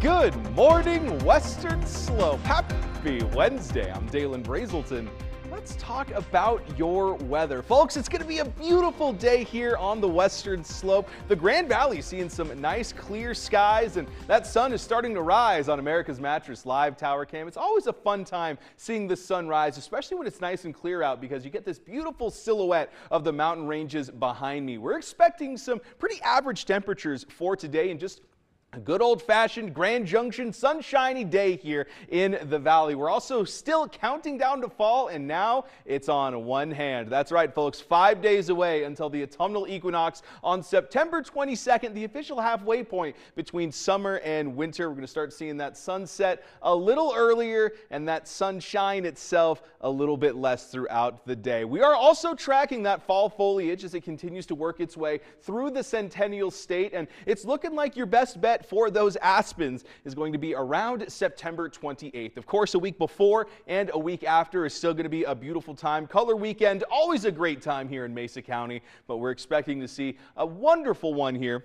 Good morning, Western Slope. Happy Wednesday. I'm Dalen Brazelton. Let's talk about your weather. Folks, it's going to be a beautiful day here on the Western Slope. The Grand Valley seeing some nice clear skies, and that sun is starting to rise on America's Mattress Live Tower Cam. It's always a fun time seeing the sun rise, especially when it's nice and clear out, because you get this beautiful silhouette of the mountain ranges behind me. We're expecting some pretty average temperatures for today, and just a good old-fashioned Grand Junction sunshiny day here in the valley. We're also still counting down to fall, and now it's on one hand. That's right, folks, 5 days away until the autumnal equinox on September 22nd, the official halfway point between summer and winter. We're going to start seeing that sunset a little earlier and that sunshine itself a little bit less throughout the day. We are also tracking that fall foliage as it continues to work its way through the Centennial State, and it's looking like your best bet for those aspens is going to be around September 28th. Of course, a week before and a week after is still going to be a beautiful time. Color weekend, always a great time here in Mesa County, but we're expecting to see a wonderful one here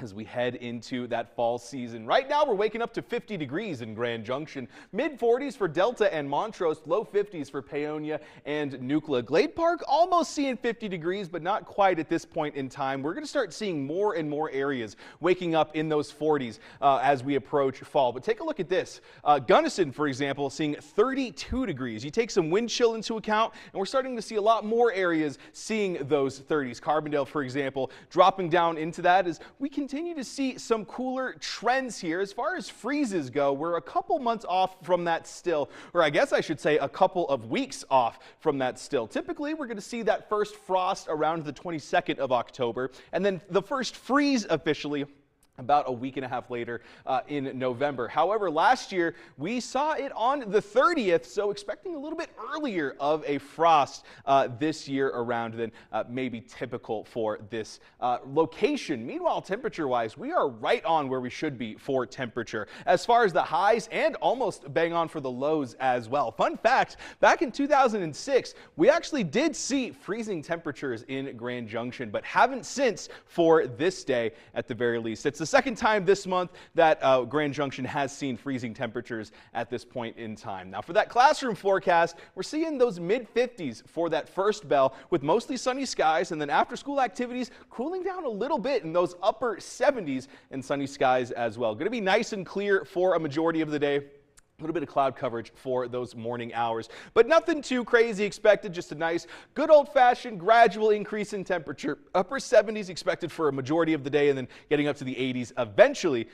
as we head into that fall season. Right now, we're waking up to 50 degrees in Grand Junction, mid-40s for Delta and Montrose, low 50s for Paonia and Nucla. Glade Park almost seeing 50 degrees, but not quite at this point in time. We're going to start seeing more and more areas waking up in those 40s as we approach fall. But take a look at this. Gunnison, for example, seeing 32 degrees. You take some wind chill into account, and we're starting to see a lot more areas seeing those 30s. Carbondale, for example, dropping down into that as we continue to see some cooler trends here. As far as freezes go, we're a couple months off from that still, or I guess I should say a couple of weeks off from that still. Typically, we're going to see that first frost around the 22nd of October, and then the first freeze officially about a week and a half later in November. However, last year we saw it on the 30th, so expecting a little bit earlier of a frost this year around than maybe typical for this location. Meanwhile, temperature-wise, we are right on where we should be for temperature. As far as the highs, and almost bang on for the lows as well. Fun fact, back in 2006, we actually did see freezing temperatures in Grand Junction, but haven't since for this day at the very least. It's the second time this month that Grand Junction has seen freezing temperatures at this point in time. Now for that classroom forecast, we're seeing those mid-50s for that first bell with mostly sunny skies, and then after school activities cooling down a little bit in those upper 70s and sunny skies as well. Going to be nice and clear for a majority of the day. A little bit of cloud coverage for those morning hours, but nothing too crazy expected. Just a nice, good old-fashioned gradual increase in temperature. Upper 70s expected for a majority of the day, and then getting up to the 80s eventually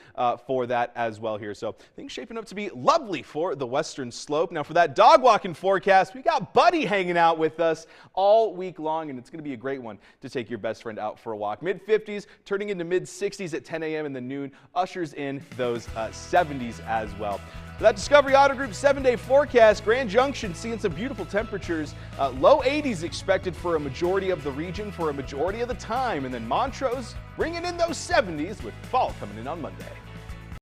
for that as well here. So things shaping up to be lovely for the Western Slope. Now for that dog walking forecast, we got Buddy hanging out with us all week long, and it's going to be a great one to take your best friend out for a walk. Mid-50s turning into mid-60s at 10 a.m. and then noon ushers in those 70s as well. For that Discovery Auto Group 7-day forecast, Grand Junction seeing some beautiful temperatures. Low 80s expected for a majority of the region for a majority of the time. And then Montrose bringing in those 70s with fall coming in on Monday.